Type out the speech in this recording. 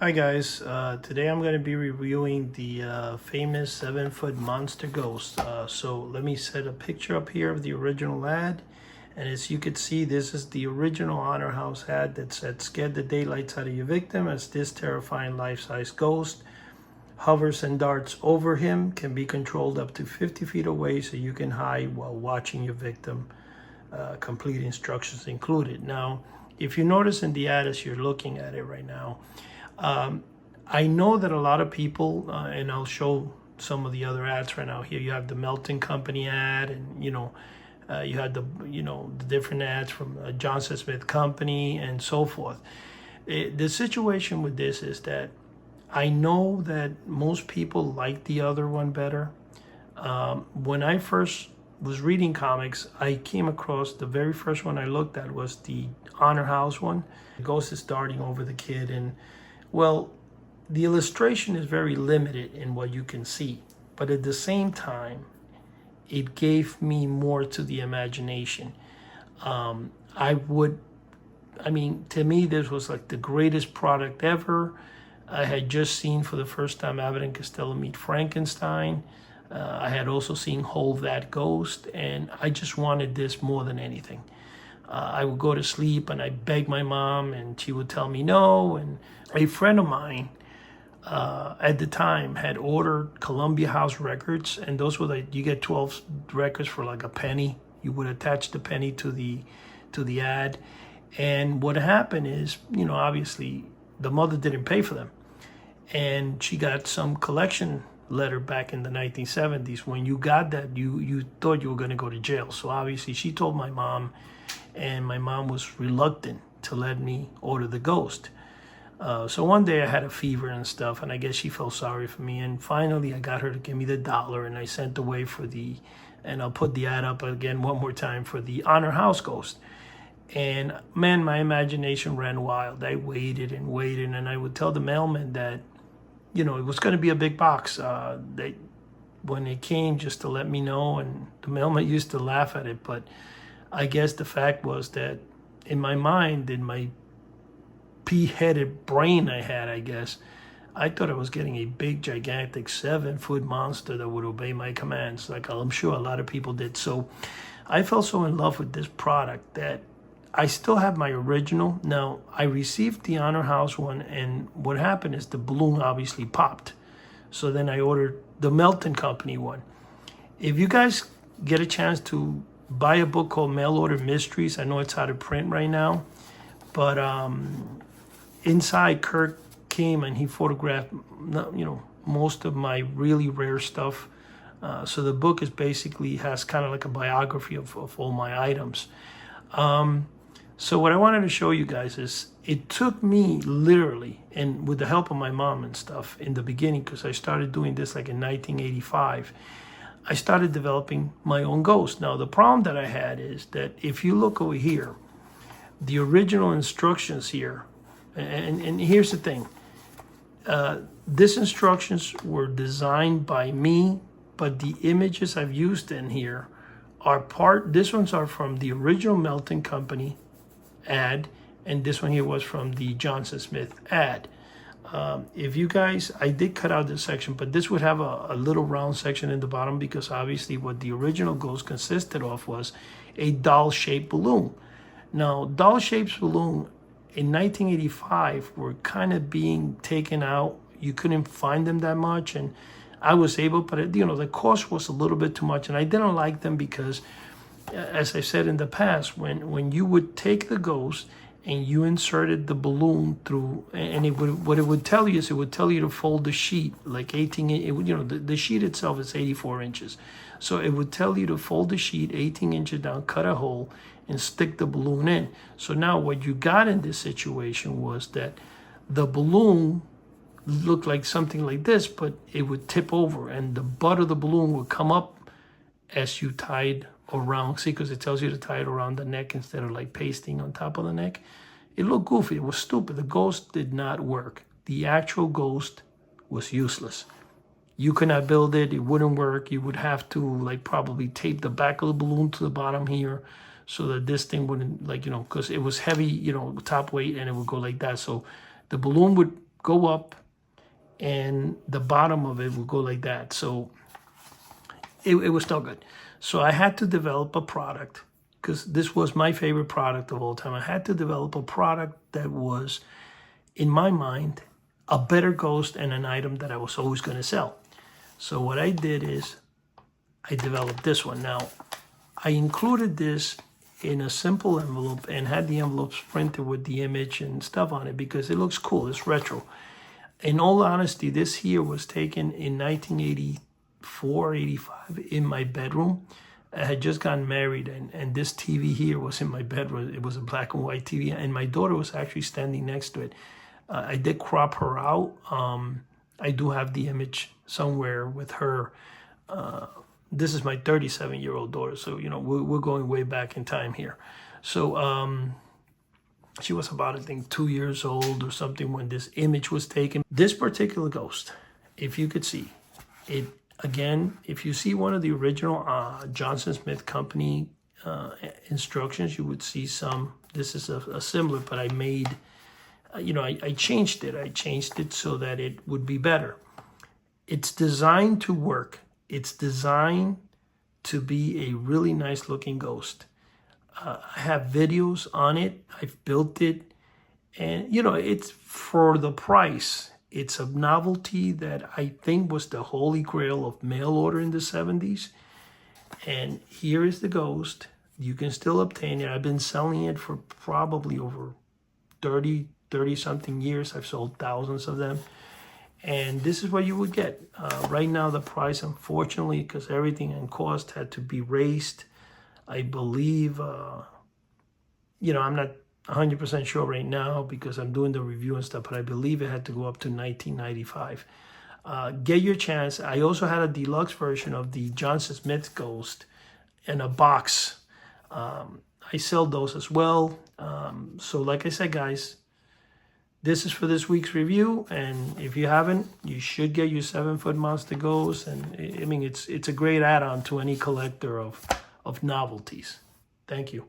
Hi guys, today I'm going to be reviewing the famous 7-foot monster ghost. So let me set a picture up here of the original ad, and as you can see, this is the original Honor House ad that said scared the daylights out of your victim as this terrifying life-size ghost hovers and darts over him, can be controlled up to 50 feet away so you can hide while watching your victim, complete instructions included. Now, if you notice in the ad as you're looking at it right now, I know that a lot of people, and I'll show some of the other ads right now. Here you have the Melton Company ad, and you had the different ads from Johnson Smith Company and so forth. The situation with this is that I know that most people like the other one better. When I first was reading comics, I came across the very first one I looked at was the Honor House one. The ghost is darting over the kid, and well, the illustration is very limited in what you can see, but at the same time, it gave me more to the imagination. To me, this was like the greatest product ever. I had just seen for the first time Abbott and Costello Meet Frankenstein. I had also seen Hold That Ghost, and I just wanted this more than anything. I would go to sleep and I'd beg my mom and she would tell me no. And a friend of mine at the time had ordered Columbia House records, and those were like, you get 12 records for like a penny. You would attach the penny to the ad. And what happened is, obviously the mother didn't pay for them. And she got some collection letter back in the 1970s. When you got that, you thought you were going to go to jail. So obviously she told my mom, and my mom was reluctant to let me order the ghost. So one day I had a fever and stuff, and I guess she felt sorry for me. And finally I got her to give me the $1, and I sent away and I'll put the ad up again one more time, for the Honor House ghost. And man, my imagination ran wild. I waited and waited, and I would tell the mailman that, it was going to be a big box. When it came, just to let me know, and the mailman used to laugh at it, but I guess the fact was that in my mind, in my pea-headed brain I had, I thought I was getting a big, gigantic 7-foot monster that would obey my commands, like I'm sure a lot of people did. So I fell so in love with this product that I still have my original. Now, I received the Honor House one, and what happened is the balloon obviously popped. So then I ordered the Melton Company one. If you guys get a chance to buy a book called Mail Order Mysteries, I know it's out of print right now, but inside Kirk came and he photographed, most of my really rare stuff. So the book has kind of like a biography of all my items. So what I wanted to show you guys is, it took me literally, and with the help of my mom and stuff in the beginning, because I started doing this like in 1985, I started developing my own ghost. Now, the problem that I had is that if you look over here, the original instructions here, and here's the thing, these instructions were designed by me, but the images I've used in here these ones are from the original Melton Company ad, and this one here was from the Johnson Smith ad. If you guys, I did cut out this section, but this would have a little round section in the bottom, because obviously what the original ghost consisted of was a doll-shaped balloon. Now, doll-shaped balloon in 1985 were kind of being taken out. You couldn't find them that much, and I was able, but the cost was a little bit too much, and I didn't like them because, as I said in the past, when you would take the ghost and you inserted the balloon through, and what it would tell you is, it would tell you to fold the sheet like 18. The sheet itself is 84 inches, so it would tell you to fold the sheet 18 inches down, cut a hole, and stick the balloon in. So now what you got in this situation was that the balloon looked like something like this, but it would tip over, and the butt of the balloon would come up as you tied around. See, because it tells you to tie it around the neck instead of like pasting on top of the neck. It looked goofy. It was stupid. The ghost did not work. The actual ghost was useless. You could not build it. It wouldn't work. You would have to like probably tape the back of the balloon to the bottom here, so that this thing wouldn't, because it was heavy, top weight, and it would go like that. So the balloon would go up, and the bottom of it will go like that. So it was still good. So I had to develop a product, because this was my favorite product of all time. I had to develop a product that was, in my mind, a better ghost and an item that I was always going to sell. So what I did is I developed this one. Now, I included this in a simple envelope and had the envelopes printed with the image and stuff on it because it looks cool. It's retro. In all honesty, this here was taken in 1984, 85 in my bedroom. I had just gotten married, and this TV here was in my bedroom. It was a black and white TV, and my daughter was actually standing next to it. I did crop her out. I do have the image somewhere with her. This is my 37-year-old daughter, so you know we're going way back in time here. So she was about, I think, 2 years old or something when this image was taken. This particular ghost, if you could see it again, if you see one of the original Johnson Smith Company instructions, you would see some. This is a similar, but I made, I changed it. I changed it so that it would be better. It's designed to work. It's designed to be a really nice looking ghost. I have videos on it. I've built it. And, it's for the price. It's a novelty that I think was the holy grail of mail order in the 70s. And here is the ghost. You can still obtain it. I've been selling it for probably over 30 something years. I've sold thousands of them. And this is what you would get. Right now, the price, unfortunately, because everything and cost had to be raised, I believe, I'm not 100% sure right now because I'm doing the review and stuff, but I believe it had to go up to $19.95. Get your chance. I also had a deluxe version of the Johnson Smith Ghost in a box. I sell those as well. So like I said, guys, this is for this week's review, and if you haven't, you should get your 7-foot monster ghost. And I mean, it's a great add-on to any collector of novelties. Thank you.